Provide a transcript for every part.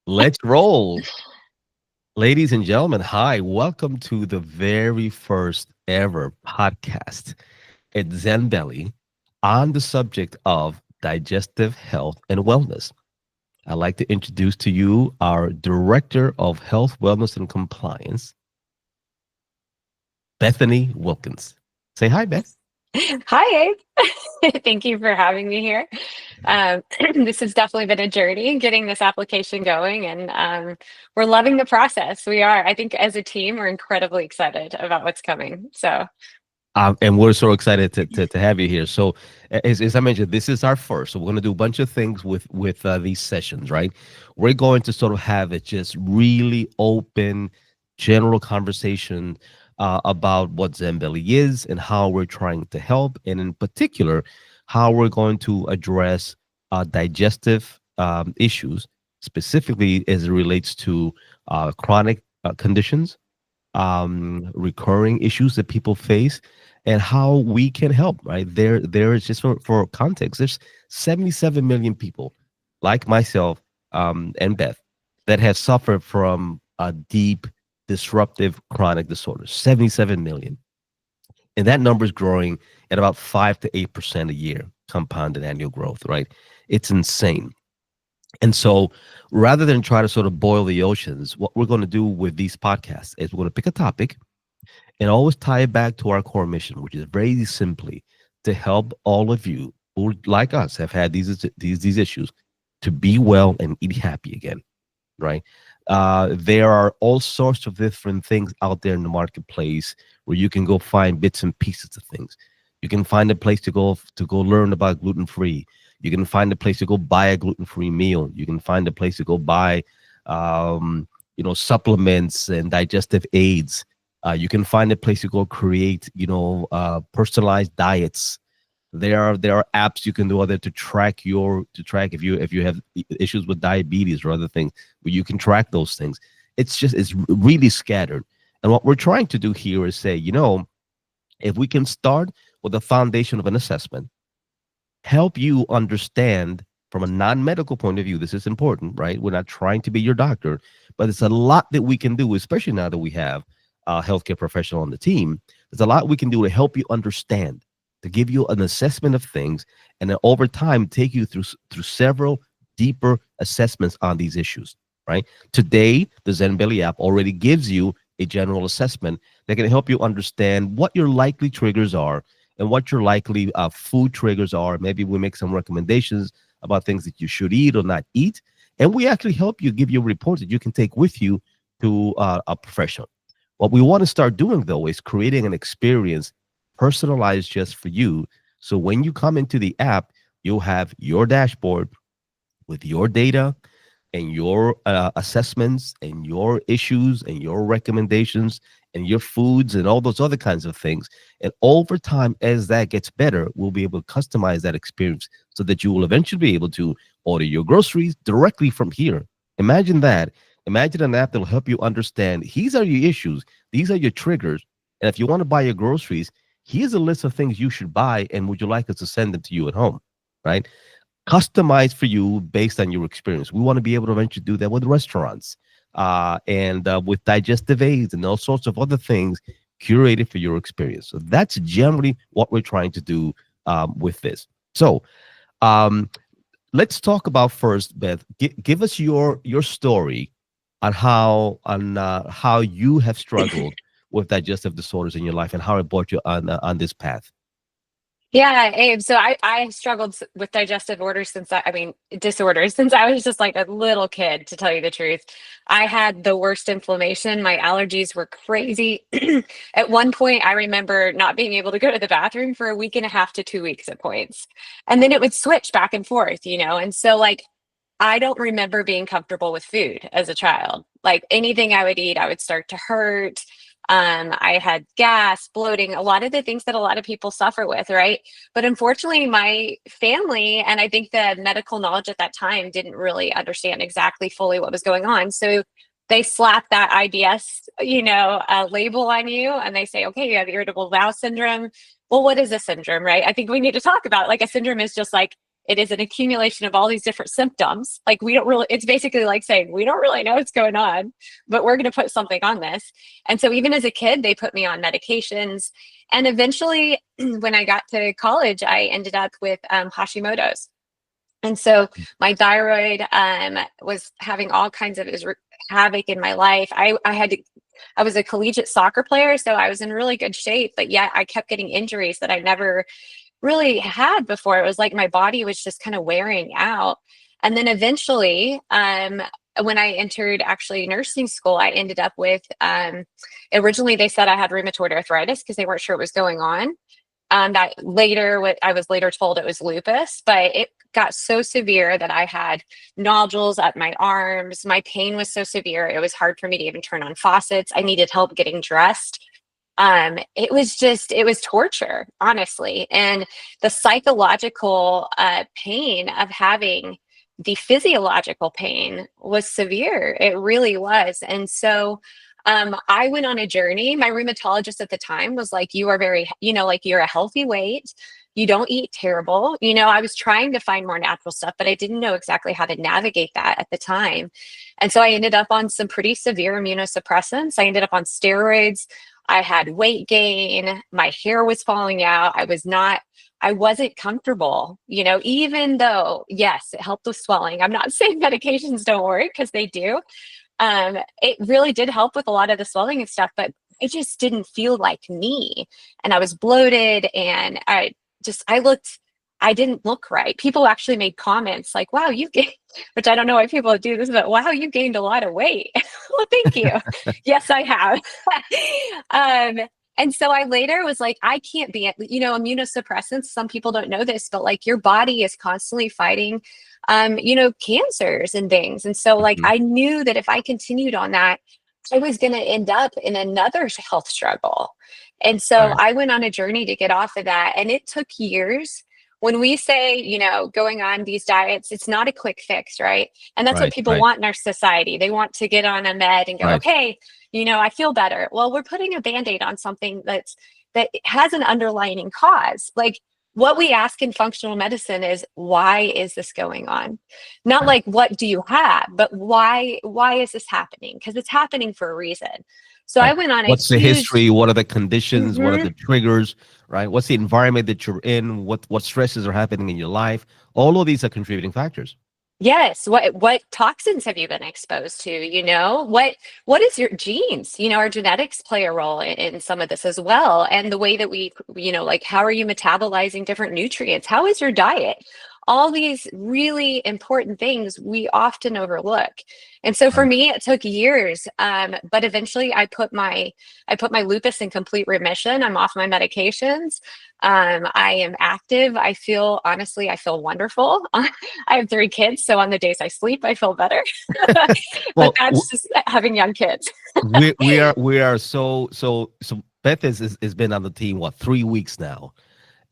Let's roll. Ladies and gentlemen, hi. Welcome to the very first ever podcast at Zenbeli on the subject of digestive health and wellness. I'd like to introduce to you our Director of Health, Wellness, and Compliance, Bethany Wilkins. Say hi, Beth. Hi, Abe. Thank you for having me here. Um, this has definitely been a journey getting this application going, and we're loving the process. We are. I think as a team, we're incredibly excited about what's coming. So, And we're so excited to have you here. So, as I mentioned, this is our first. So we're going to do a bunch of things with these sessions, right? We're going to sort of have it just really open, general conversation about what Zembelli is and how we're trying to help, and in particular, how we're going to address digestive issues, specifically as it relates to chronic conditions, recurring issues that people face, and how we can help. Right there is just for context. There's 77 million people like myself and Beth that have suffered from a deep disruptive chronic disorders. 77 million, and that number is growing at about 5 to 8% a year, compounded annual growth. Right, it's insane. And so rather than try to sort of boil the oceans, what we're going to do with these podcasts is we're going to pick a topic and always tie it back to our core mission, which is very simply to help all of you who, like us, have had these issues to be well and eat happy again, right? There are all sorts of different things out there in the marketplace where you can go find bits and pieces of things. You can find a place to go learn about gluten free. You can find a place to go buy a gluten free meal. You can find a place to go buy, supplements and digestive aids. You can find a place to go create, personalized diets. There are apps you can do other to track if you have issues with diabetes or other things, where you can track those things. It's really scattered. And what we're trying to do here is say, if we can start with the foundation of an assessment, help you understand from a non-medical point of view. This is important, right? We're not trying to be your doctor, but it's a lot that we can do, especially now that we have a healthcare professional on the team. There's a lot we can do to help you understand, to give you an assessment of things, and then over time take you through several deeper assessments on these issues. Right? Today, the Zenbeli app already gives you a general assessment that can help you understand what your likely triggers are and what your likely food triggers are. Maybe we make some recommendations about things that you should eat or not eat, and we actually help you, give you a report that you can take with you to a professional. What we want to start doing, though, is creating an experience personalized just for you. So when you come into the app, you'll have your dashboard with your data and your assessments and your issues and your recommendations and your foods and all those other kinds of things. And over time, as that gets better, we'll be able to customize that experience so that you will eventually be able to order your groceries directly from here. Imagine that. Imagine an app that will help you understand, these are your issues, these are your triggers. And if you want to buy your groceries, here's a list of things you should buy, and would you like us to send them to you at home, right? Customized for you based on your experience. We want to be able to eventually do that with restaurants and with digestive aids and all sorts of other things curated for your experience. So that's generally what we're trying to do with this. So um, let's talk about first, Beth. Give us your story on how you have struggled with digestive disorders in your life and how it brought you on this path. yeah, Abe. So I struggled with digestive orders disorders since I was just like a little kid, to tell you the truth. I had the worst inflammation. My allergies were crazy. At one point, I remember not being able to go to the bathroom for a week and a half to 2 weeks at points. And then it would switch back and forth. And so, like, I don't remember being comfortable with food as a child. Like anything I would eat, I would start to hurt. I had gas, bloating, a lot of the things that a lot of people suffer with, right? But unfortunately, my family and I think the medical knowledge at that time didn't really understand exactly fully what was going on. So they slap that IBS, label on you, and they say, okay, you have irritable bowel syndrome. Well, what is a syndrome, right? I think we need to talk about, like, a syndrome is just like it is an accumulation of all these different symptoms. Like we don't really, it's basically like saying, we don't really know what's going on, but we're going to put something on this. And so even as a kid, they put me on medications. And eventually when I got to college, I ended up with Hashimoto's. And so my thyroid was having all kinds of havoc in my life. I was a collegiate soccer player, so I was in really good shape, but yet I kept getting injuries that I never really had before. It was like my body was just kind of wearing out. And then eventually, when I entered actually nursing school, I ended up with, originally they said I had rheumatoid arthritis because they weren't sure what was going on. That later, what I was later told it was lupus, but it got so severe that I had nodules up my arms. My pain was so severe. It was hard for me to even turn on faucets. I needed help getting dressed. It was torture, honestly. And the psychological pain of having the physiological pain was severe. It really was. And so I went on a journey. My rheumatologist at the time was like, you are very, like you're a healthy weight. You don't eat terrible. I was trying to find more natural stuff, but I didn't know exactly how to navigate that at the time. And so I ended up on some pretty severe immunosuppressants. I ended up on steroids. I had weight gain. My hair was falling out. I wasn't comfortable, even though, yes, it helped with swelling. I'm not saying medications don't work, because they do. It really did help with a lot of the swelling and stuff, but it just didn't feel like me. And I was bloated, and I didn't look right. People actually made comments like, wow, you've gained, which I don't know why people do this, but wow, you gained a lot of weight. Well, thank you. Yes, I have. And so I later was like, I can't be, immunosuppressants. Some people don't know this, but like your body is constantly fighting, cancers and things. And so like, I knew that if I continued on that, I was going to end up in another health struggle. And so I went on a journey to get off of that. And it took years. When we say, going on these diets, it's not a quick fix, right? And that's what people want in our society. They want to get on a med and go, okay, I feel better. Well, we're putting a Band-Aid on something that has an underlying cause. Like what we ask in functional medicine is, why is this going on? Not like, what do you have, but why is this happening? Because it's happening for a reason. So I went on what's the history? What are the conditions? What are the triggers, right? What's the environment that you're in? What stresses are happening in your life? All of these are contributing factors. Yes. What toxins have you been exposed to? What is your genes? Our genetics play a role in some of this as well. And the way that we, like, how are you metabolizing different nutrients? How is your diet? All these really important things we often overlook. And so for me, it took years. But eventually I put my lupus in complete remission. I'm off my medications. I am active. I feel wonderful. I have 3 kids. So on the days I sleep, I feel better. But that's just having young kids. we are so Beth has been on the team, 3 weeks now,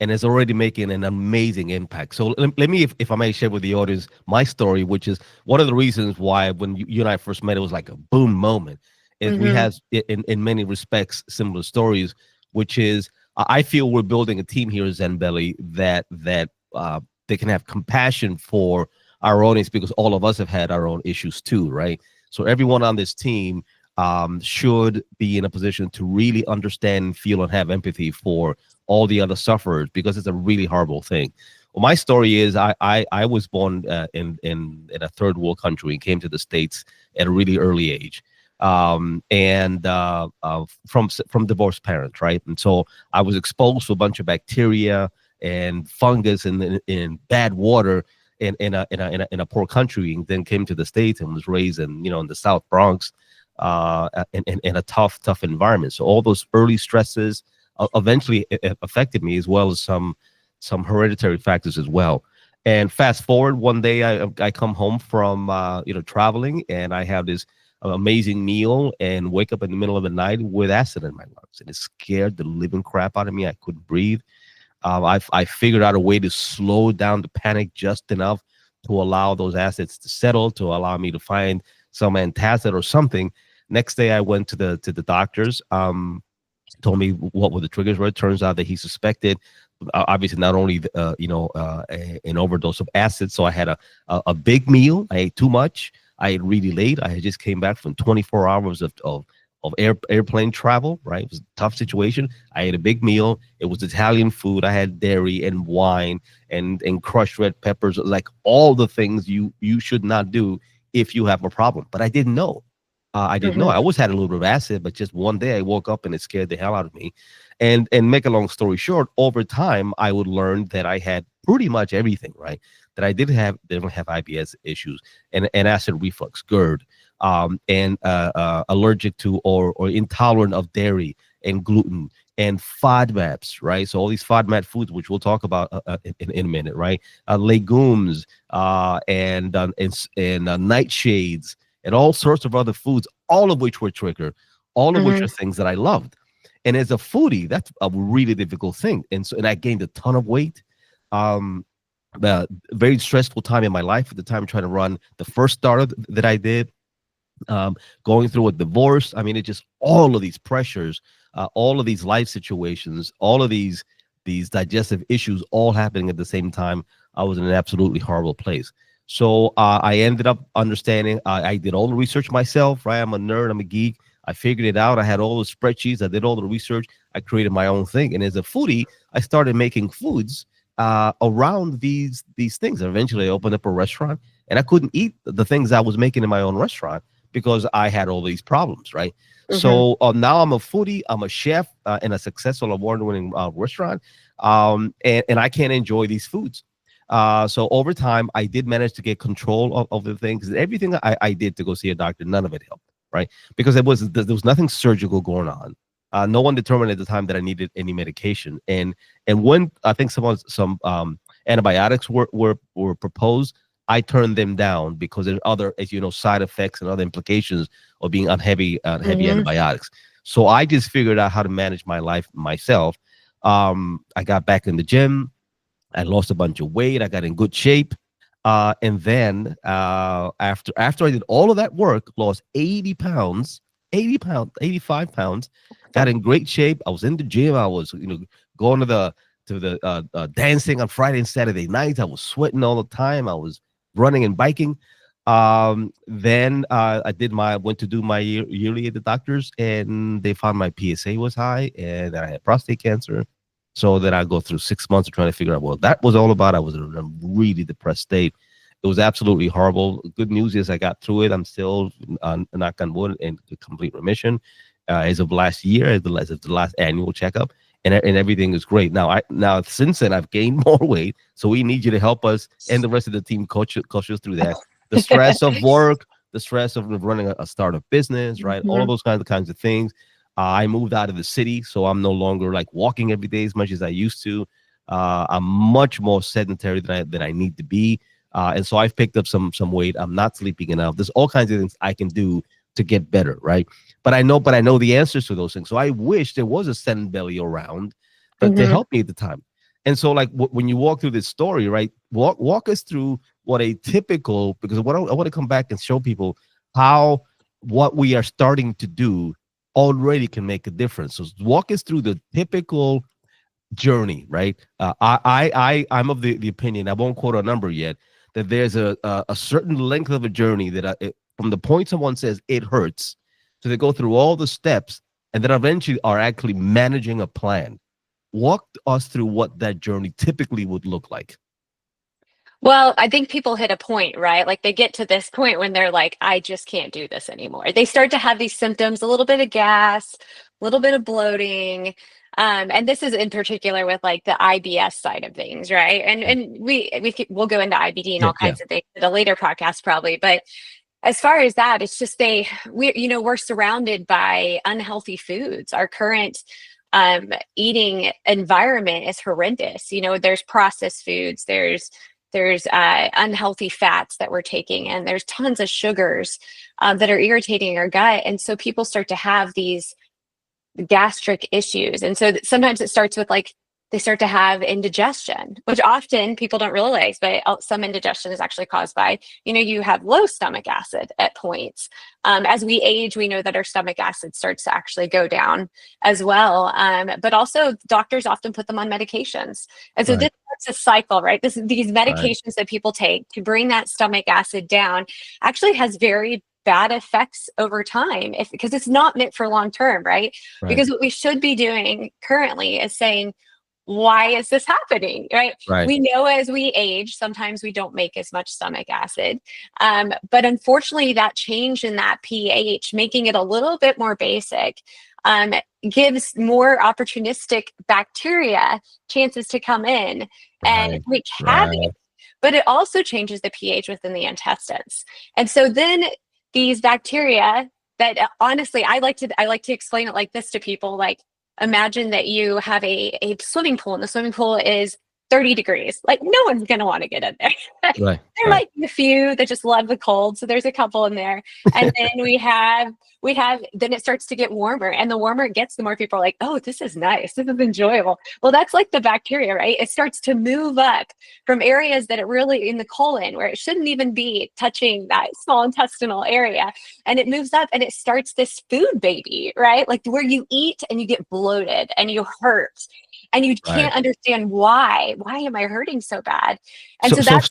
and is already making an amazing impact. So let me, if I may share with the audience my story, which is one of the reasons why when you and I first met, it was like a boom moment. And we have, in many respects, similar stories, which is, I feel we're building a team here at Zenbeli that they can have compassion for our audience, because all of us have had our own issues too, right? So everyone on this team should be in a position to really understand, feel, and have empathy for all the other sufferers, because it's a really horrible thing. Well, my story is I was born in a third world country and came to the States at a really early age, from divorced parents, right? And so I was exposed to a bunch of bacteria and fungus in bad water in a poor country, and then came to the States and was raised in the South Bronx, in a tough environment. So all those early stresses eventually affected me, as well as some hereditary factors as well. And fast forward, one day I come home from traveling, and I have this amazing meal and wake up in the middle of the night with acid in my lungs, and it scared the living crap out of me. I couldn't breathe. I figured out a way to slow down the panic just enough to allow those acids to settle, to allow me to find some antacid or something. Next day I went to the doctors, told me what were the triggers were. It turns out that he suspected obviously not only an overdose of acid. So I had a big meal. I ate too much. I ate really late. I had just came back from 24 hours of airplane travel, right? It was a tough situation. I ate a big meal. It was Italian food. I had dairy and wine and crushed red peppers, like all the things you should not do if you have a problem. But I didn't know. I didn't know. Hmm. I always had a little bit of acid, but just one day I woke up and it scared the hell out of me. And make a long story short, over time I would learn that I had pretty much everything, right? That I didn't have IBS issues and acid reflux, GERD, and allergic to or intolerant of dairy and gluten and FODMAPs, right? So all these FODMAP foods, which we'll talk about in a minute, right? Legumes and nightshades and all sorts of other foods, all of which were trigger, all of which Hmm. are things that I loved. And as a foodie, that's a really difficult thing. And I gained a ton of weight. Um, the very stressful time in my life at the time, trying to run the first startup that I did, going through a divorce. I mean, it just all of these pressures, all of these life situations, all of these digestive issues, all happening at the same time. I was in an absolutely horrible place. So I ended up understanding. I did all the research myself. Right, I'm a nerd. I'm a geek. I figured it out. I had all the spreadsheets. I did all the research. I created my own thing. And as a foodie, I started making foods around these things. And eventually, I opened up a restaurant, and I couldn't eat the things I was making in my own restaurant because I had all these problems, right? Hmm. So now I'm a foodie, I'm a chef in a successful award-winning restaurant, and I can't enjoy these foods. So over time, I did manage to get control of the things. Everything I did to go see a doctor, none of it helped, right? Because there was nothing surgical going on. No one determined at the time that I needed any medication. And when I think some antibiotics were proposed, I turned them down because there's other, as you know, side effects and other implications of being on heavy Hmm. antibiotics. So I just figured out how to manage my life myself. I got back in the gym. I lost a bunch of weight. I got in good shape. And then after I did all of that work, lost 80 pounds, 80 pounds, 85 pounds, got in great shape. I was in the gym. I was, going to the dancing on Friday and Saturday nights. I was sweating all the time. I was running and biking. Then I went to do my yearly at the doctors, and they found my PSA was high and that I had prostate cancer. So then I go through 6 months of trying to figure out what that was all about. I was in a really depressed state. It was absolutely horrible. Good news is I got through it. I'm still, knock on wood, in complete remission as of last year, as of the last annual checkup, and everything is great. Now since then I've gained more weight, so we need you to help us and the rest of the team coach us through that. The stress of work, the stress of running a startup business, right? All of Hmm. those kinds of things. I moved out of the city, so I'm no longer like walking every day as much as I used to. I'm much more sedentary than I need to be, and so I've picked up some weight. I'm not sleeping enough. There's all kinds of things I can do to get better, right? But I know the answers to those things. So I wish there was a Zenbeli around to Hmm. help me at the time. And so, like when you walk through this story, right? Walk us through what a typical, because what I want to come back and show people how what we are starting to do already can make a difference. So walk us through the typical journey, right? I'm of the opinion, I won't quote a number yet, that there's a certain length of a journey that from the point someone says it hurts, so they go through all the steps and then eventually are actually managing a plan. Walk us through what that journey typically would look like. Well, I think people hit a point, right? Like they get to this point when they're like, I just can't do this anymore. They start to have these symptoms, a little bit of gas, a little bit of bloating. And this is in particular with like the IBS side of things, right? And we'll go into IBD and Yeah, all yeah. kinds of things at a later podcast probably. But as far as that, it's just we're surrounded by unhealthy foods. Our current eating environment is horrendous. There's processed foods, there's unhealthy fats that we're taking, and there's tons of sugars that are irritating our gut. And so people start to have these gastric issues. And so sometimes it starts with like they start to have indigestion, which often people don't realize, but some indigestion is actually caused by, you have low stomach acid at points. As we age, we know that our stomach acid starts to actually go down as well. But also doctors often put them on medications. And so this starts a cycle, right? These medications that people take to bring that stomach acid down actually has very bad effects over time because it's not meant for long term, right? Because what we should be doing currently is saying, why is this happening? Right? We know as we age, sometimes we don't make as much stomach acid. But unfortunately, that change in that pH, making it a little bit more basic, gives more opportunistic bacteria chances to come in and wreak havoc. But it also changes the pH within the intestines. And so then these bacteria that honestly, I like to explain it like this to people, like, imagine that you have a swimming pool and the swimming pool is 30 degrees. Like, no one's going to want to get in there. There might be a few that just love the cold. So there's a couple in there. And then then it starts to get warmer, and the warmer it gets, the more people are like, oh, this is nice. This is enjoyable. Well, that's like the bacteria, right? It starts to move up from areas that it really in the colon where it shouldn't even be touching that small intestinal area. And it moves up and it starts this food baby, right? Like where you eat and you get bloated and you hurt. And you can't understand why. Why am I hurting so bad? And so that's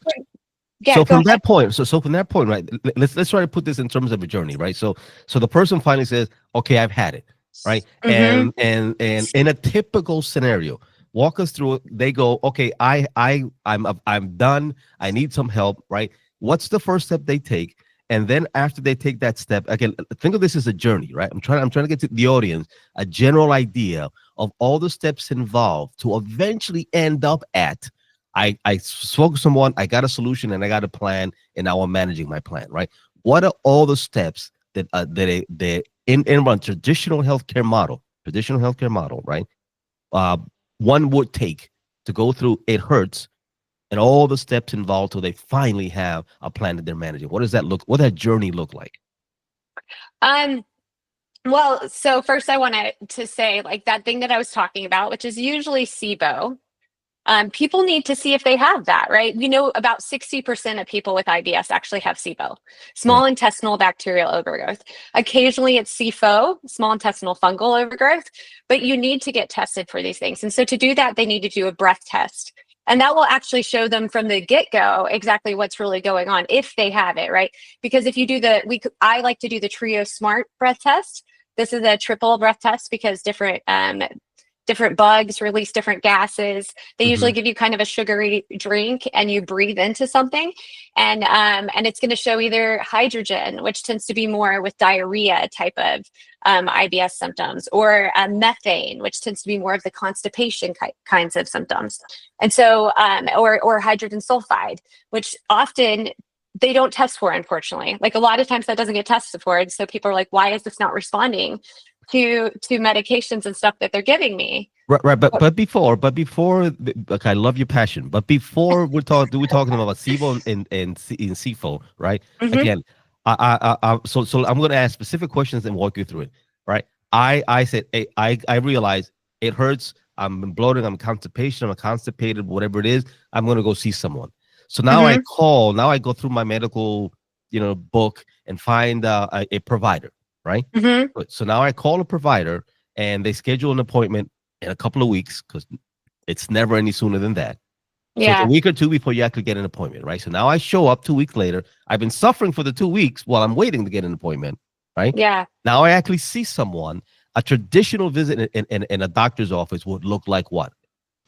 from that point, right? Let's try to put this in terms of a journey, right? So the person finally says, "Okay, I've had it," right? And in a typical scenario, walk us through it. They go, "Okay, I'm done. I need some help," right? What's the first step they take? And then after they take that step, again, think of this as a journey, right? I'm trying to get to the audience a general idea of all the steps involved to eventually end up at, I spoke to someone, I got a solution, and I got a plan, and now I'm managing my plan, right? What are all the steps that in a traditional healthcare model, right? One would take to go through it hurts, and all the steps involved till they finally have a plan that they're managing. What does that that journey look like? Well, so first I wanted to say, like, that thing that I was talking about, which is usually SIBO. People need to see if they have that, right? We know about 60% of people with IBS actually have SIBO, small intestinal bacterial overgrowth. Occasionally it's SIFO, small intestinal fungal overgrowth, but you need to get tested for these things. And so to do that, they need to do a breath test. And that will actually show them from the get-go exactly what's really going on if they have it, right? Because if you do I like to do the Trio Smart breath test. This is a triple breath test because different bugs release different gases. They usually give you kind of a sugary drink and you breathe into something. And it's going to show either hydrogen, which tends to be more with diarrhea type of IBS symptoms, or methane, which tends to be more of the constipation kinds of symptoms. And so, or hydrogen sulfide, which often they don't test for, unfortunately. Like a lot of times that doesn't get tested for. And so people are like, why is this not responding to medications and stuff that they're giving me? Right. But before, like, I love your passion. But before we're talking about SIBO and SIFO, right? Again, so I'm going to ask specific questions and walk you through it, right? I said, hey, I realize it hurts. I'm bloated. I'm constipated, whatever it is. I'm going to go see someone. So now I go through my medical, book and find a provider, right? So now I call a provider and they schedule an appointment in a couple of weeks, because it's never any sooner than that. So it's a week or two before you actually get an appointment, right? So now I show up 2 weeks later. I've been suffering for the 2 weeks while I'm waiting to get an appointment, right? Yeah. Now I actually see someone. A traditional visit in a doctor's office would look like what?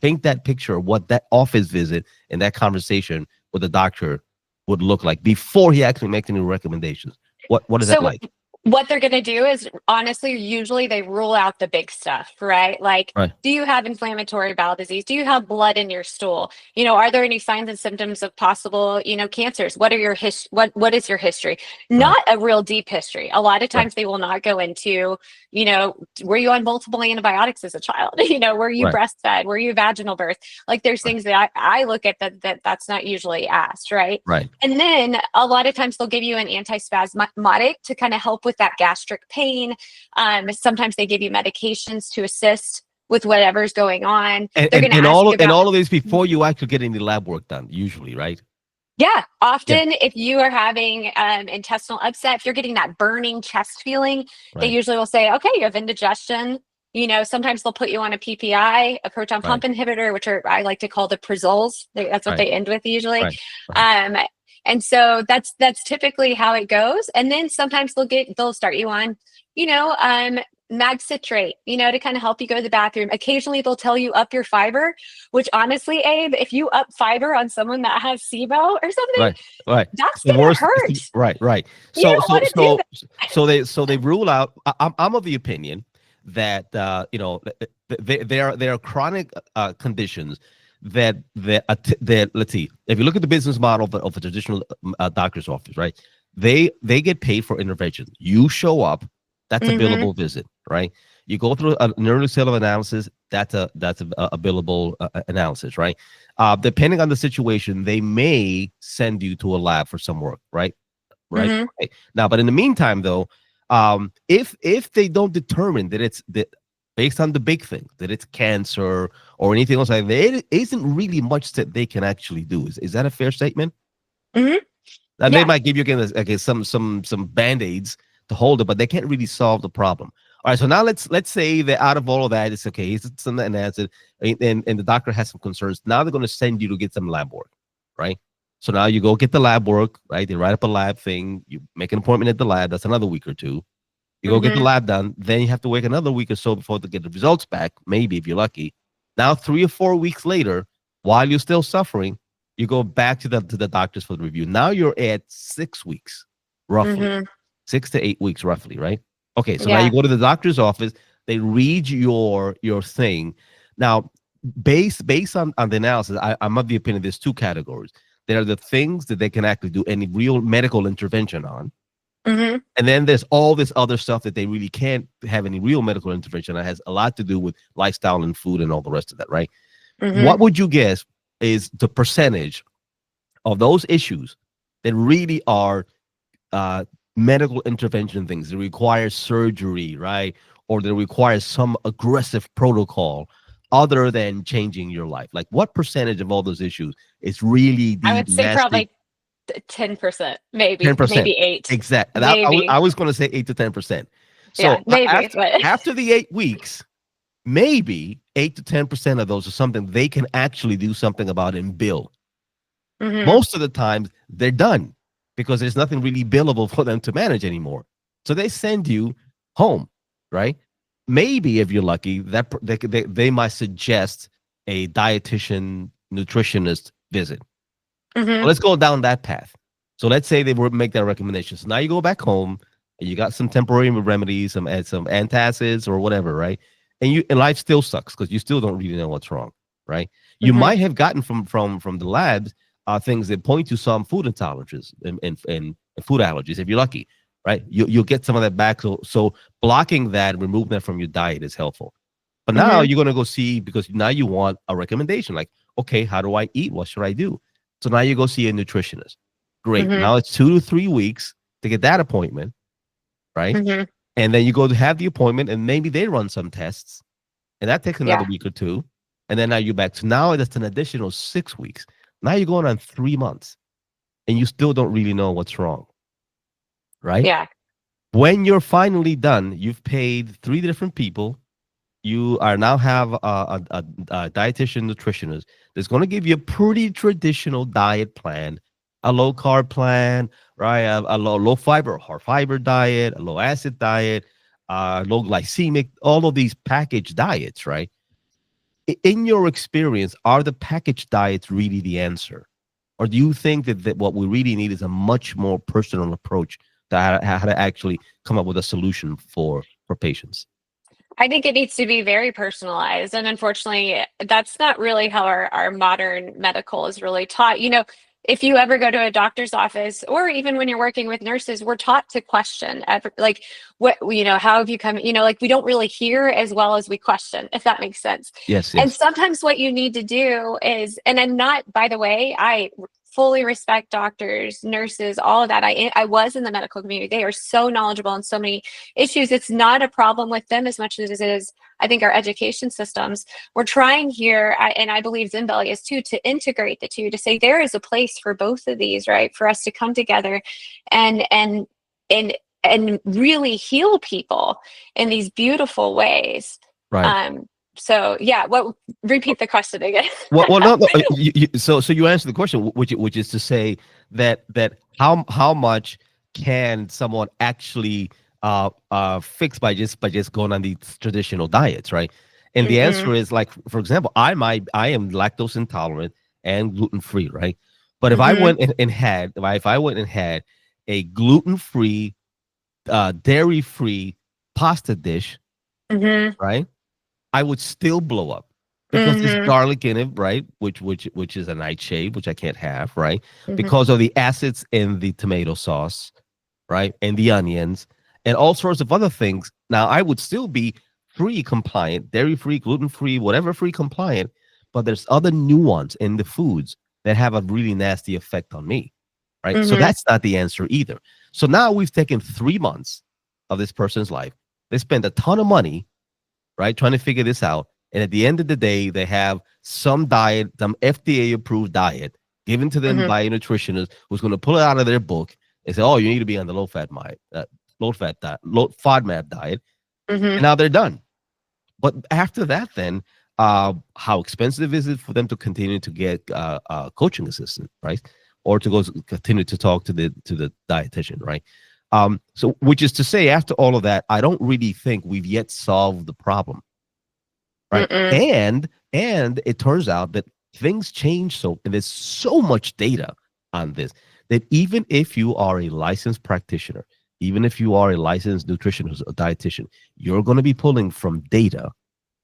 Paint that picture of what that office visit and that conversation with the doctor would look like before he actually makes any recommendations. What is that like? What they're going to do is, honestly, usually they rule out the big stuff, right? Like, do you have inflammatory bowel disease? Do you have blood in your stool? Are there any signs and symptoms of possible, cancers? What are your what is your history? Not a real deep history. A lot of times they will not go into, were you on multiple antibiotics as a child? Were you breastfed? Were you vaginal birth? Like, there's things that I look at that's not usually asked, right? And then a lot of times they'll give you an antispasmodic to kind of help with that gastric pain. Sometimes they give you medications to assist with whatever's going on. And They're going to ask you and about all of this before you actually get any lab work done, usually, right? yeah, Yeah, often if you are having intestinal upset, if you're getting that burning chest feeling, they right, usually will say, okay, you have indigestion. Sometimes they'll put you on a PPI, a proton pump right, inhibitor, which are I like to call the Prizols. That's what right, they end with usually. right, right. Um, and so that's typically how it goes. And then sometimes they'll start you on, you know, um, mag citrate, to kind of help you go to the bathroom. Occasionally they'll tell you up your fiber, which honestly, Abe, if you up fiber on someone that has SIBO or something, Right, right. that's The gonna worst. hurt. Right, right. You So, don't want to do that. they rule out. I'm of the opinion that there are chronic conditions that let's see. If you look at the business model of a traditional doctor's office, right? They get paid for intervention. You show up, that's a Mm-hmm. billable visit, right? You go through an early set of analysis, that's a billable analysis, right? Depending on the situation, they may send you to a lab for some work, right? Right. Mm-hmm. Okay. Now, but in the meantime, though, if they don't determine that it's that based on the big thing that it's cancer or anything else like that, there isn't really much that they can actually do. Is that a fair statement? Mm-hmm. And they Yeah. might give you again some band-aids to hold it, but they can't really solve the problem. All right, so now let's say that out of all of that, it's okay. It's something and answered, and the doctor has some concerns. Now they're going to send you to get some lab work, right? So now you go get the lab work, right? They write up a lab thing. You make an appointment at the lab. That's another week or two. You go get the Mm-hmm. lab done. Then you have to wait another week or so before they get the results back. Maybe if you're lucky. Now 3 or 4 weeks later, while you're still suffering, you go back to the doctors for the review. Now you're at 6 weeks, roughly Mm-hmm. 6 to 8 weeks, roughly, right? Okay, so now you Yeah. go to the doctor's office. They read your thing. Now, based on the analysis, I'm of the opinion there's two categories. There are the things that they can actually do any real medical intervention on, Mm-hmm. and then there's all this other stuff that they really can't have any real medical intervention. That has a lot to do with lifestyle and food and all the rest of that, right? Mm-hmm. What would you guess is the percentage of those issues that really are medical intervention things that require surgery, right? Or that require some aggressive protocol other than changing your life? Like, what percentage of all those issues is really I the would say nasty probably 10%, maybe, 10%? maybe 8, Exactly. I maybe. was going to say 8 to 10%. Yeah, So maybe. But after the 8 weeks, maybe 8 to 10% of those are something they can actually do something about and bill. mm-hmm. Most of the time, they're done because there's nothing really billable for them to manage anymore. So they send you home, right? Maybe if you're lucky, that they might suggest a dietitian, nutritionist visit. Mm-hmm. Well, let's go down that path. So let's say they would make that recommendation. So now you go back home and you got some temporary remedies, some antacids or whatever, right? And life still sucks because you still don't really know what's wrong, right? You Mm-hmm. might have gotten from the labs things that point to some food intolerances and food allergies if you're lucky, right? You'll get some of that back. So blocking that, removing that from your diet is helpful. But now Mm-hmm. you're gonna go see because now you want a recommendation, like, okay, how do I eat? What should I do? So now you go see a nutritionist. Great. Mm-hmm. Now it's 2 to 3 weeks to get that appointment, right? Mm-hmm. And then you go to have the appointment, and maybe they run some tests, and that takes another Yeah. week or two. And then now you're back. So now that's an additional 6 weeks. Now you're going on 3 months, and you still don't really know what's wrong, right? Yeah. When you're finally done, you've paid 3 different people. You are now have a dietitian nutritionist that's going to give you a pretty traditional diet plan, a low carb plan, right? A low fiber, high fiber diet, a low acid diet, low glycemic, all of these packaged diets, right? In your experience, are the packaged diets really the answer? Or do you think that what we really need is a much more personal approach to how to actually come up with a solution for patients? I think it needs to be very personalized. And unfortunately, that's not really how our modern medical is really taught. If you ever go to a doctor's office, or even when you're working with nurses, we're taught to question like how have you come, like we don't really hear as well as we question, if that makes sense. Yes, And yes. sometimes what you need to do is, and I'm not, by the way, I fully respect doctors, nurses, all of that. I was in the medical community. They are so knowledgeable on so many issues. It's not a problem with them as much as it is, I think, our education systems. We're trying here, and I believe Zenbeli is too, to integrate the two, to say there is a place for both of these, right? For us to come together and and really heal people in these beautiful ways. Right. So yeah, repeat the question again. Well, no, no. So you answered the question, which is to say that how much can someone actually fix by just going on these traditional diets, right? And the answer is, like, for example, I am lactose intolerant and gluten free, right? But if I went and had if I went and had a gluten free, dairy free pasta dish, right, I would still blow up because there's garlic in it, right? Which is a nightshade, which I can't have, right? Because of the acids in the tomato sauce, right, and the onions and all sorts of other things. Now I would still be free compliant, dairy free, gluten free, whatever free compliant, but there's other nuance in the foods that have a really nasty effect on me, right? So that's not the answer either. So now we've taken 3 months of this person's life. They spend a ton of money, right, trying to figure this out. And at the end of the day, they have some diet, some FDA-approved diet given to them by a nutritionist who's going to pull it out of their book and say, "Oh, you need to be on the low FODMAP diet," and now they're done. But after that, then how expensive is it for them to continue to get a coaching assistant, right, or to continue to talk to the dietitian, right? So, which is to say, after all of that, I don't really think we've yet solved the problem, right? And it turns out that things change, and there's so much data on this that even if you are a licensed practitioner, even if you are a licensed nutritionist or dietitian, you're going to be pulling from data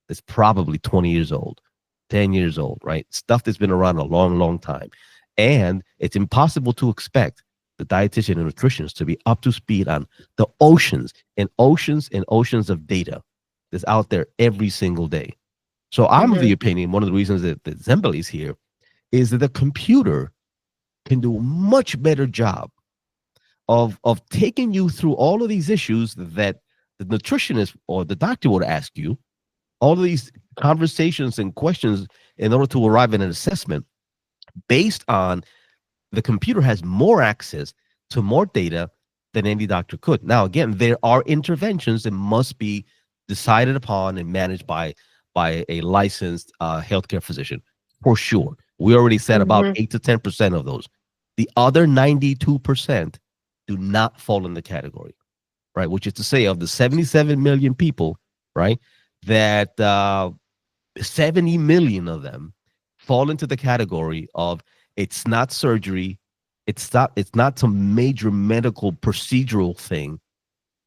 that's probably 20 years old, 10 years old, right? Stuff that's been around a long, long time. And it's impossible to expect the dietitian and nutritionist to be up to speed on the oceans and oceans and oceans of data that's out there every single day. So I'm of the opinion, one of the reasons that Zenbeli is here is that the computer can do a much better job of taking you through all of these issues that the nutritionist or the doctor would ask you, all of these conversations and questions in order to arrive at an assessment based on the computer has more access to more data than any doctor could. Now, again, there are interventions that must be decided upon and managed by a licensed healthcare physician, for sure. We already said about 8 to 10% of those. The other 92% do not fall in the category, right? Which is to say, of the 77 million people, right, that 70 million of them fall into the category of it's not surgery, it's not some major medical procedural thing.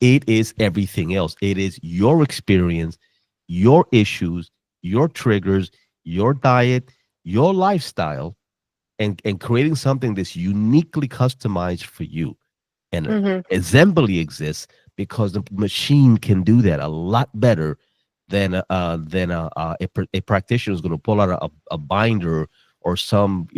It is everything else. It is your experience, your issues, your triggers, your diet, your lifestyle, and creating something that's uniquely customized for you. And Zenbeli exists because the machine can do that a lot better than a practitioner is going to pull out a binder or some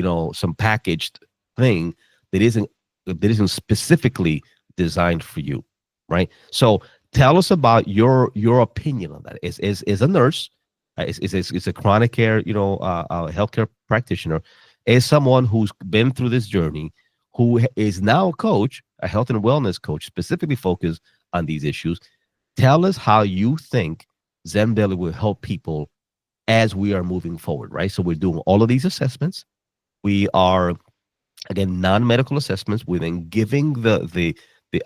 packaged thing that isn't specifically designed for you, right? So tell us about your opinion on that. Is a nurse, is a chronic care, healthcare practitioner, as someone who's been through this journey, who is now a coach, a health and wellness coach, specifically focused on these issues. Tell us how you think Zenbeli will help people as we are moving forward, right? So we're doing all of these assessments. We are, again, non-medical assessments. We're then giving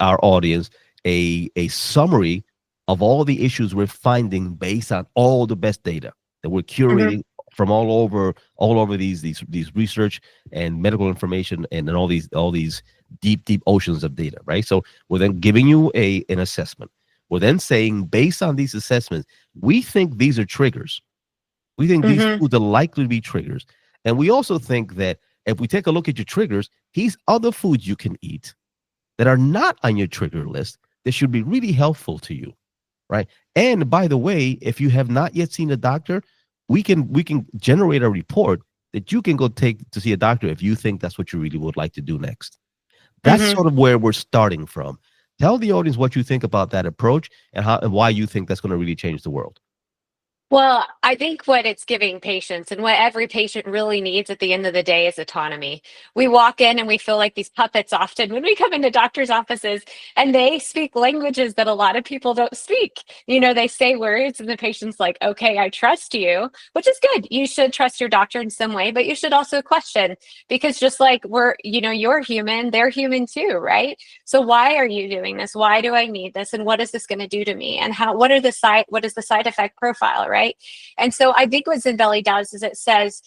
our audience a summary of all the issues we're finding based on all the best data that we're curating from all over these research and medical information and all these deep oceans of data, right? So we're then giving you an assessment. We're then saying, based on these assessments, we think these are triggers. We think these foods are likely to be triggers. And we also think that if we take a look at your triggers, here's other foods you can eat that are not on your trigger list that should be really helpful to you, right? And by the way, if you have not yet seen a doctor, we can generate a report that you can go take to see a doctor if you think that's what you really would like to do next. That's Mhm. sort of where we're starting from. Tell the audience what you think about that approach and how and why you think that's going to really change the world. Well, I think what it's giving patients and what every patient really needs at the end of the day is autonomy. We walk in and we feel like these puppets often when we come into doctors' offices, and they speak languages that a lot of people don't speak. They say words and the patient's like, okay, I trust you, which is good. You should trust your doctor in some way, but you should also question, because just like you're human, they're human too, right? So why are you doing this? Why do I need this? And what is this going to do to me? And what is the side effect profile, right? And so I think what Zenbeli does is it says,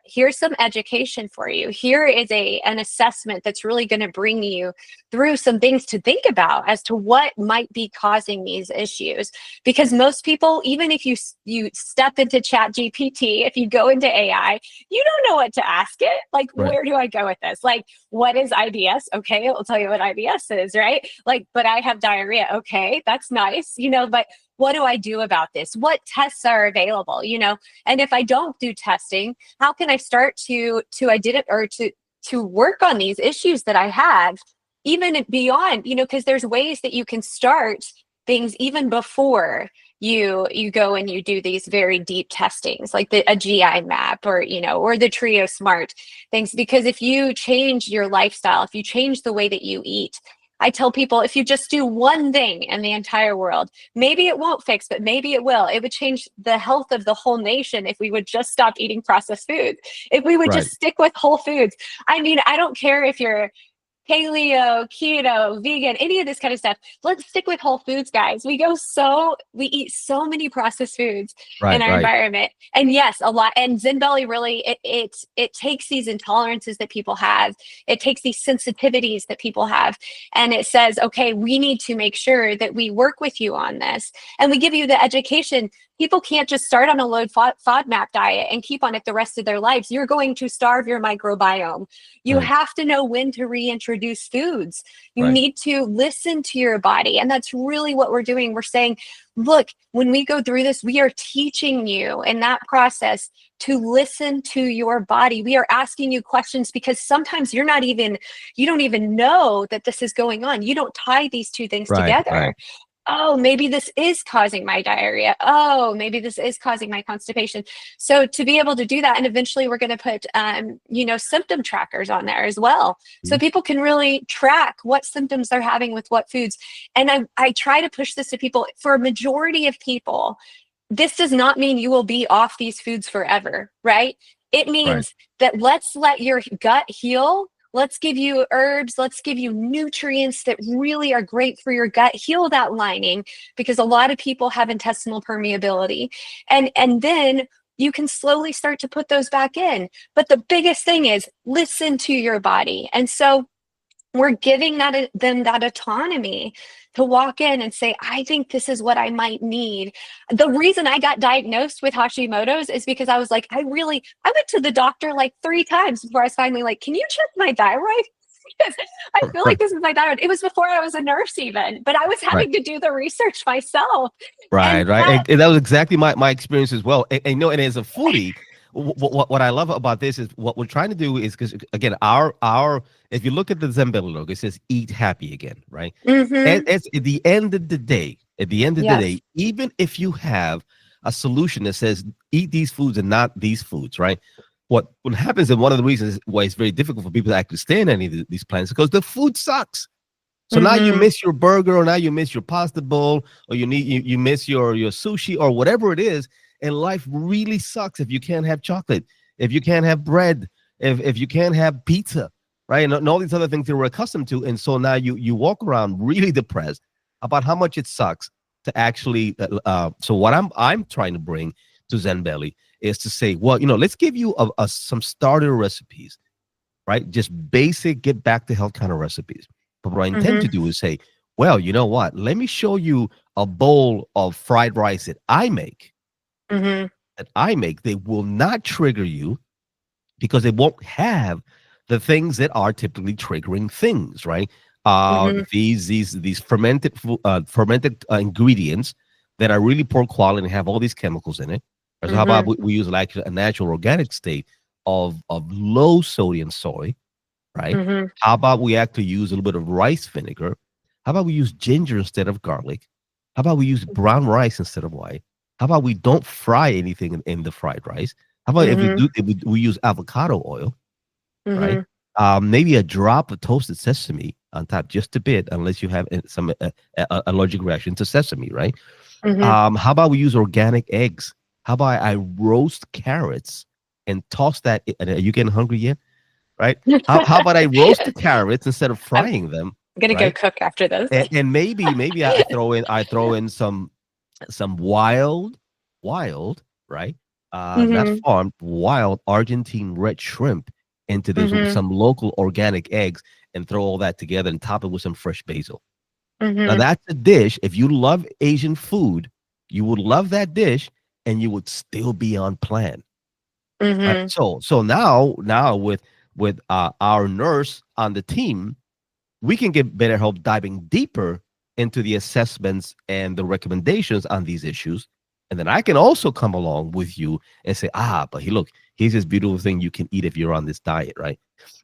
here's some education for you. Here is an assessment that's really going to bring you through some things to think about as to what might be causing these issues. Because most people, even if you step into Chat GPT, if you go into AI, you don't know what to ask it. Like, Right. where do I go with this? Like, what is IBS? Okay, it will tell you what IBS is, right? Like, but I have diarrhea. Okay, that's nice, but what do I do about this? What tests are available? And if I don't do testing, how can I start to identify or to work on these issues that I have, even beyond, because there's ways that you can start things even before you go and you do these very deep testings, like a GI map or the Trio Smart things. Because if you change your lifestyle, if you change the way that you eat, I tell people, if you just do one thing in the entire world, maybe it won't fix, but maybe it will. It would change the health of the whole nation if we would just stop eating processed foods, if we would Right. just stick with whole foods. I mean, I don't care if you're paleo, keto, vegan, any of this kind of stuff. Let's stick with whole foods, guys. We eat so many processed foods in Right. our Right. environment. And yes, a lot. And Zenbeli really, it takes these intolerances that people have. It takes these sensitivities that people have. And it says, okay, we need to make sure that we work with you on this. And we give you the education. People can't just start on a low FODMAP diet and keep on it the rest of their lives. You're going to starve your microbiome. You Right. have to know when to reintroduce foods. You Right. need to listen to your body. And that's really what we're doing. We're saying, look, when we go through this, we are teaching you in that process to listen to your body. We are asking you questions because sometimes you don't even know that this is going on. You don't tie these two things Right. Right. together. Oh, maybe this is causing my diarrhea. Oh, maybe this is causing my constipation. So to be able to do that, and eventually we're going to put, symptom trackers on there as well. So Mhm. people can really track what symptoms they're having with what foods. And I try to push this to people. For a majority of people, this does not mean you will be off these foods forever, right? It Right. means that let's let your gut heal. Let's give you herbs. Let's give you nutrients that really are great for your gut. Heal that lining, because a lot of people have intestinal permeability. And then you can slowly start to put those back in. But the biggest thing is listen to your body. And so we're giving them that autonomy to walk in and say, I think this is what I might need. The reason I got diagnosed with Hashimoto's is because I was like, I went to the doctor like 3 times before I was finally like, can you check my thyroid? Because I feel like this is my thyroid. It was before I was a nurse even, but I was Right. having to do the research myself. Right, And right. that, And that was exactly my experience as well. And as a foodie, what I love about this is what we're trying to do is because again, our if you look at the Zembelli logo, it says "Eat Happy" again, right? And mhm, it's at the end of the yes. day, even if you have a solution that says eat these foods and not these foods, right? What happens, and one of the reasons why it's very difficult for people to actually stay in any of these plans, because the food sucks. So now you Mhm, miss your burger, or now you miss your pasta bowl, or you miss your sushi, or whatever it is. And life really sucks if you can't have chocolate, if you can't have bread, if you can't have pizza, right? And all these other things that we're accustomed to. And so now you walk around really depressed about how much it sucks to actually. So what I'm trying to bring to Zenbeli is to say, well, let's give you some starter recipes, right? Just basic get back to health kind of recipes. But what I intend to mhm, do is say, well, you know what? Let me show you a bowl of fried rice mhm, that I make. They will not trigger you because they won't have the things that are typically triggering things, right? mhm, These fermented ingredients that are really poor quality and have all these chemicals in it. So how about mhm, we use like a natural organic state? of low sodium soy, right? Mhm. How about we actually use a little bit of rice vinegar? How about we use ginger instead of garlic? How about we use brown rice instead of white? How about we don't fry anything in the fried rice? How about if we Mhm. do, if we use avocado oil, right? Mhm. Maybe a drop of toasted sesame on top, just a bit, unless you have some allergic reaction to sesame, right? Mhm. How about we use organic eggs? How about I roast carrots and toss that? Are you getting hungry yet? Right? How about I roast the carrots instead of I'm frying them? gonna go Right? cook after this. And maybe I throw in some wild, right? Not Mhm. farmed, wild Argentine red shrimp into this with Mhm. some local organic eggs and throw all that together and top it with some fresh basil. Now Mhm. that's a dish. If you love Asian food, you would love that dish and you would still be on plan. Right. Mhm. So now with our nurse on the team, we can get better help diving deeper into the assessments and the recommendations on these issues. And then I can also come along with you and say, but look, here's this beautiful thing you can eat if you're on this diet, right?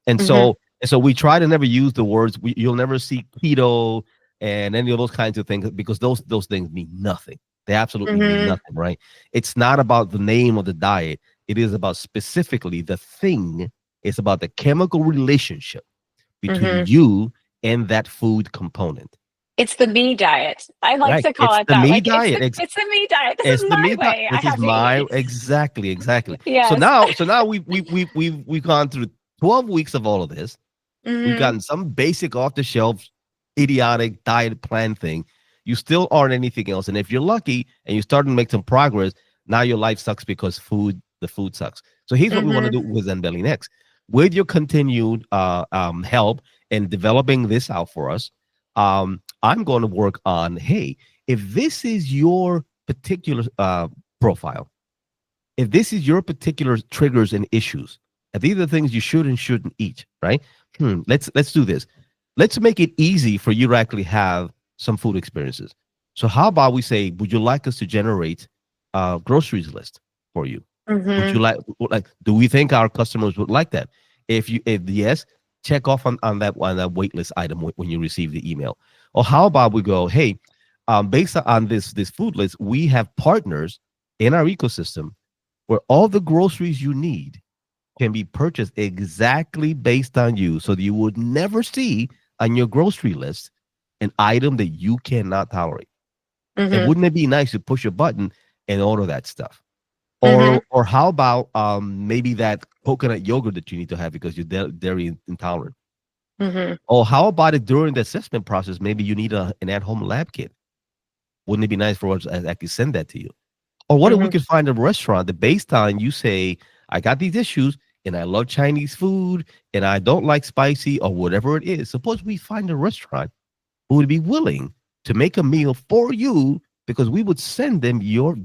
And Mhm. so and so we try to never use the words. You'll never see keto and any of those kinds of things because those things mean nothing. They absolutely mean Mhm. nothing, right? It's not about the name of the diet. It is about specifically the thing. It's about the chemical relationship between Mhm. you and that food component, It's the me diet. I like right? to call It's it the that. me Like diet. it's the me diet. This is It's the my me diet. way. I This is have to my eat. exactly. So Yes. now we've gone through 12 weeks of all of this. We've Mhm. gotten some basic off the shelf idiotic diet plan thing. You still aren't anything else. And if you're lucky and you start to make some progress, now your life sucks because the food sucks. So here's what we want to Mhm. do with Zenbeli next. With your continued help in developing this out for us, I'm going to work on, hey, if this is your particular profile, if this is your particular triggers and issues, if these are the things you should and shouldn't eat, right? Let's do this. Let's make it easy for you to actually have some food experiences. So how about we say, would you like us to generate a groceries list for you? Would you Mhm. like do we think our customers would like that? If yes, check off on that wait list item when you receive the email. Or how about we go, hey, based on this food list, we have partners in our ecosystem where all the groceries you need can be purchased exactly based on you so that you would never see on your grocery list an item that you cannot tolerate. And Mhm. wouldn't it be nice to push a button and order that stuff? Mhm. Or how about maybe that coconut yogurt that you need to have because you're dairy intolerant? Mhm. Or how about it during the assessment process? Maybe you need an at-home lab kit. Wouldn't it be nice for us to actually send that to you? Or what if we Mhm. could find a restaurant that based on you say, I got these issues and I love Chinese food and I don't like spicy or whatever it is. Suppose we find a restaurant who would be willing to make a meal for you because we would send them your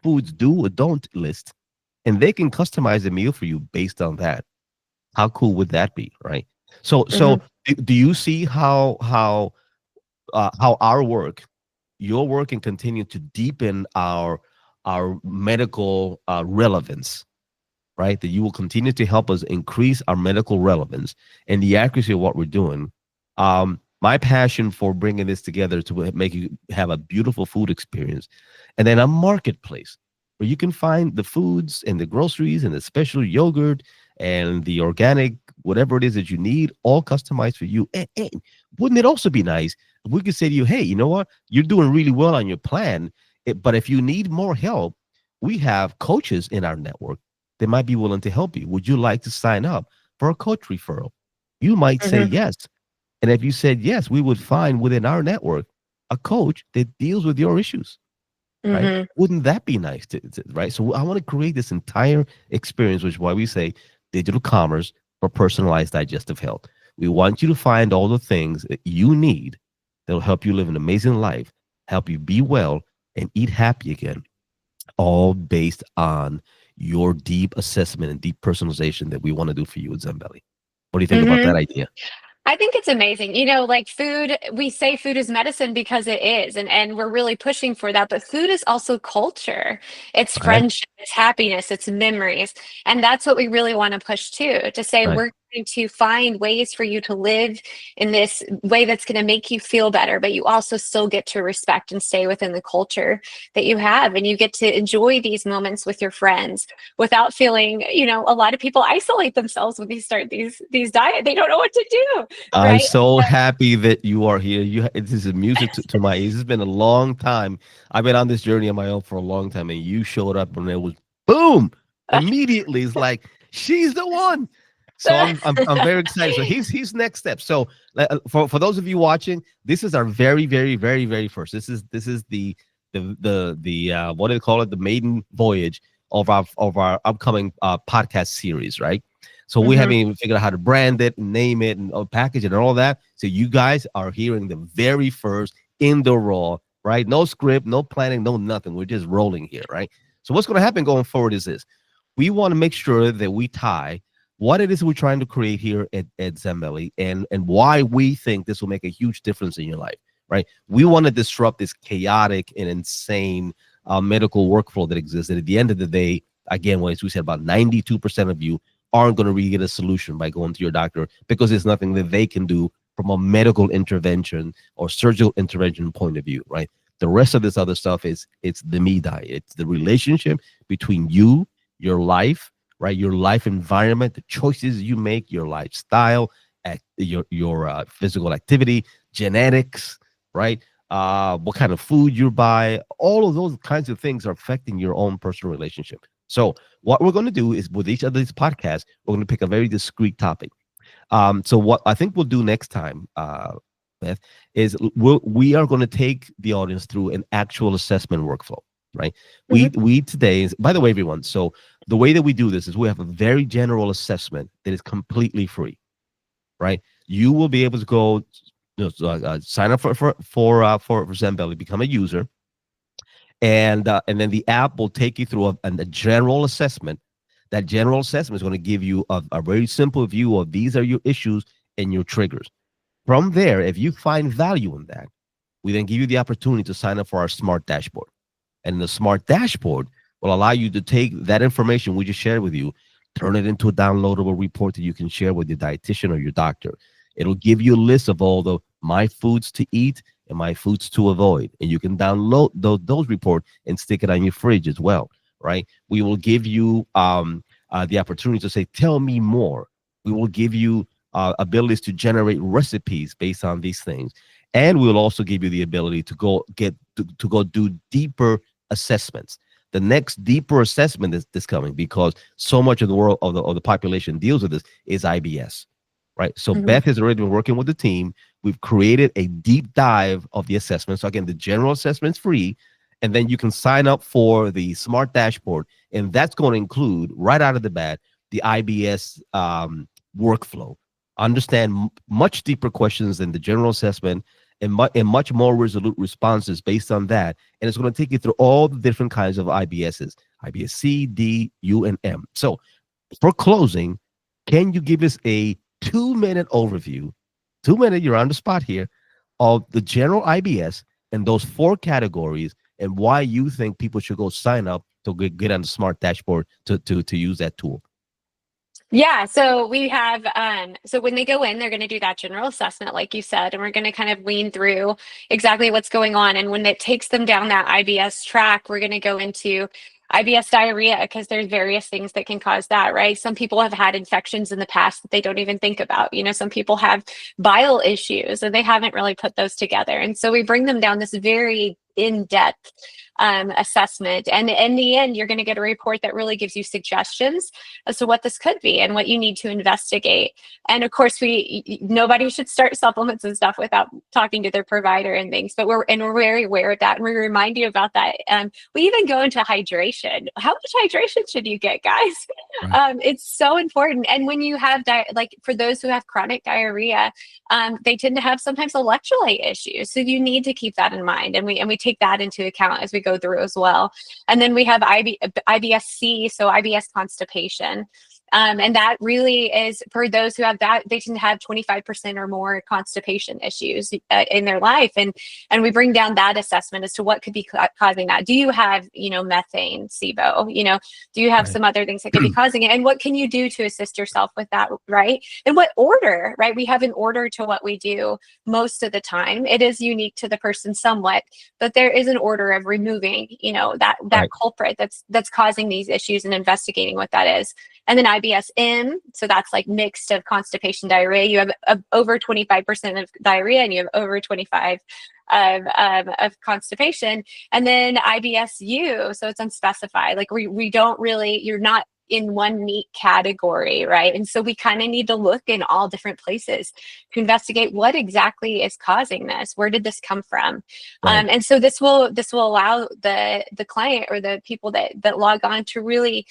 foods do or don't list and they can customize the meal for you based on that. How cool would that be, right? So Mhm. do you see how our work, your work, can continue to deepen our medical relevance, right? That you will continue to help us increase our medical relevance and the accuracy of what we're doing. My passion for bringing this together to make you have a beautiful food experience, and then a marketplace where you can find the foods and the groceries and the special yogurt and the organic whatever it is that you need, all customized for you. And wouldn't it also be nice if we could say to you, hey, you know what? You're doing really well on your plan, but if you need more help, we have coaches in our network they might be willing to help you. Would you like to sign up for a coach referral? You might say Mhm. yes. And if you said yes, we would find within our network a coach that deals with your issues, right? Mhm. Wouldn't that be nice right? So I want to create this entire experience, which is why we say digital commerce for personalized digestive health. We want you to find all the things that you need that'll help you live an amazing life, help you be well, and eat happy again, all based on your deep assessment and deep personalization that we want to do for you at Zembelly. What do you think about that Mhm. idea? I think it's amazing. Like food, we say food is medicine because it is, and we're really pushing for that. But food is also culture. It's Right, friendship, it's happiness, it's memories. And that's what we really want to push too, to say right. we're going to find ways for you to live in this way that's going to make you feel better, but you also still get to respect and stay within the culture that you have. And you get to enjoy these moments with your friends without feeling, a lot of people isolate themselves when they start these diet. They don't know what to do. I'm Right. so happy that you are here. This is music to my ears. It's been a long time. I've been on this journey on my own for a long time, and you showed up, and it was boom immediately. It's like she's the one. So I'm very excited. So he's next step. So for those of you watching, this is our very very very very first. This is the what do they call it? The maiden voyage of our upcoming podcast series, right? So we Mhm. haven't even figured out how to brand it, and name it, and package it, and all that. So you guys are hearing the very first in the raw, right? No script, no planning, no nothing. We're just rolling here, right? So what's going to happen going forward is this: we want to make sure that we tie what it is we're trying to create here at Zenbeli, and why we think this will make a huge difference in your life, right? We want to disrupt this chaotic and insane medical workflow that exists. And at the end of the day, again, as we said, about 92% of you aren't going to really get a solution by going to your doctor because there's nothing that they can do from a medical intervention or surgical intervention point of view, right? The rest of this other stuff it's the me diet. It's the relationship between you, your life, right? Your life environment, the choices you make, your lifestyle, your physical activity, genetics, right? What kind of food you buy, all of those kinds of things are affecting your own personal relationship. So what we're going to do is with each of these podcasts, we're going to pick a very discrete topic. So what I think we'll do next time, Beth, is we are going to take the audience through an actual assessment workflow, right? Mhm. We today is, by the way, everyone. So the way that we do this is we have a very general assessment that is completely free, right? You will be able to go, sign up for Zenbeli, become a user, and then the app will take you through a general assessment. That general assessment is going to give you a very simple view of these are your issues and your triggers. From there, if you find value in that, we then give you the opportunity to sign up for our smart dashboard. And the smart dashboard will allow you to take that information we just shared with you, turn it into a downloadable report that you can share with your dietitian or your doctor. It'll give you a list of all the my foods to eat and my foods to avoid. And you can download those reports and stick it on your fridge as well, right? We will give you the opportunity to say, tell me more. We will give you abilities to generate recipes based on these things. And we'll also give you the ability to go do deeper assessments. The next deeper assessment is coming because so much of the world of the population deals with this is IBS, right? So Mhm. Beth has already been working with the team. We've created a deep dive of the assessment. So again, the general assessment is free, and then you can sign up for the smart dashboard, and that's going to include right out of the bat the IBS workflow. Understand much deeper questions than the general assessment, and much more resolute responses based on that. And it's going to take you through all the different kinds of IBSs, IBS C, D, U, and M. So for closing, can you give us a 2-minute overview, 2 minute, you're on the spot here, of the general IBS and those 4 categories and why you think people should go sign up to get on the smart dashboard to use that tool? Yeah, so we have so when they go in, they're going to do that general assessment like you said, and we're going to kind of lean through exactly what's going on. And when it takes them down that IBS track, we're going to go into IBS diarrhea because there's various things that can cause that, right? Some people have had infections in the past that they don't even think about. Some people have bile issues and they haven't really put those together. And so we bring them down this very in-depth assessment. And in the end, you're going to get a report that really gives you suggestions as to what this could be and what you need to investigate. And of course, nobody should start supplements and stuff without talking to their provider and things. But we're very aware of that, and we remind you about that. We even go into hydration. How much hydration should you get, guys? Right. It's so important. And when you have like for those who have chronic diarrhea, they tend to have sometimes electrolyte issues. So you need to keep that in mind, and we take that into account as we go through as well. And then we have IBS-C, so IBS constipation. And that really is for those who have that, they tend to have 25% or more constipation issues in their life. And we bring down that assessment as to what could be causing that. Do you have, methane, SIBO, do you have Right. some other things that could be causing it? And what can you do to assist yourself with that? Right. And what order, right? We have an order to what we do most of the time. It is unique to the person somewhat, but there is an order of removing, that Right. culprit that's causing these issues and investigating what that is. And then IBS-M, so that's like mixed of constipation, diarrhea. You have over 25% of diarrhea, and you have over 25 of constipation. And then IBS-U, so it's unspecified. Like we don't really, you're not in one neat category, right? And so we kind of need to look in all different places to investigate what exactly is causing this. Where did this come from? Right. And so this will allow the client or the people that log on to really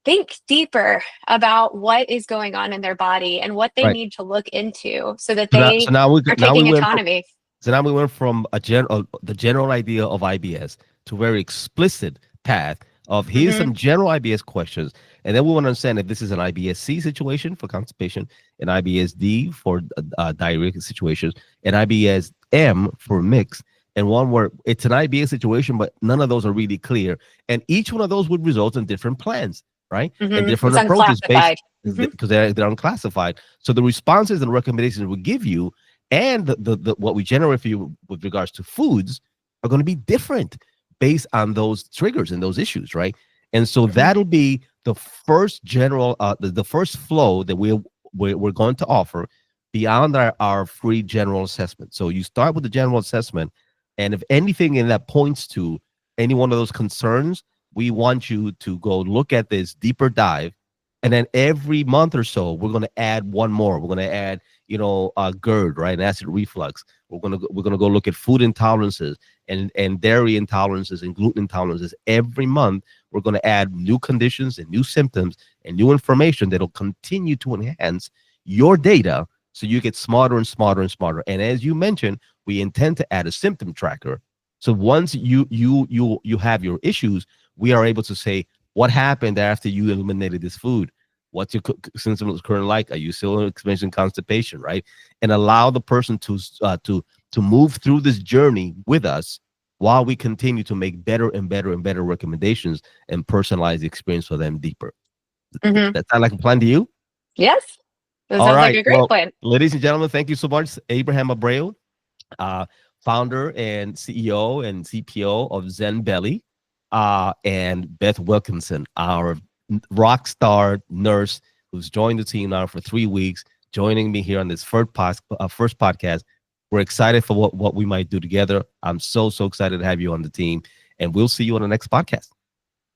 think deeper about what is going on in their body and what they Right. need to look into so that So now, they so now we are now we taking went from autonomy. so now we went from the general idea of IBS to a very explicit path of here's Hmm. some general IBS questions, and then we want to understand if this is an IBS-C situation for constipation, an IBS-D for diarrhea situations, an IBS-M for mix, and one where it's an IBS situation, but none of those are really clear, and each one of those would result in different plans, right, and different It's approaches based unclassified. Hmm. because they're unclassified. So the responses and recommendations we give you and the what we generate for you with regards to foods are going to be different based on those triggers and those issues, right? And so Hmm. that'll be the first general the first flow that we're going to offer beyond our free general assessment. So you start with the general assessment, and if anything in that points to any one of those concerns, we want you to go look at this deeper dive, and then every month or so we're going to add one more. We're going to add GERD, right, and acid reflux. We're gonna go look at food intolerances and dairy intolerances and gluten intolerances. Every month we're going to add new conditions and new symptoms and new information that'll continue to enhance your data so you get smarter and smarter and smarter. And as you mentioned, we intend to add a symptom tracker. So once you have your issues, we are able to say what happened after you eliminated this food. What's your symptoms currently like? Are you still experiencing constipation, right? And allow the person to move through this journey with us while we continue to make better and better and better recommendations and personalize the experience for them deeper. Hmm. That sound like a plan to you? Yes, that All sounds like right. a great Well, plan. ladies and gentlemen, thank you so much. Abraham Abreu, uh, founder and CEO and CPO of Zenbeli, and Beth Wilkinson, our rock star nurse who's joined the team now for 3 weeks, joining me here on this first podcast. We're excited for what we might do together. I'm so excited to have you on the team, and we'll see you on the next podcast.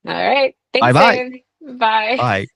All right. Bye Thanks, bye. Abe. Bye. Bye.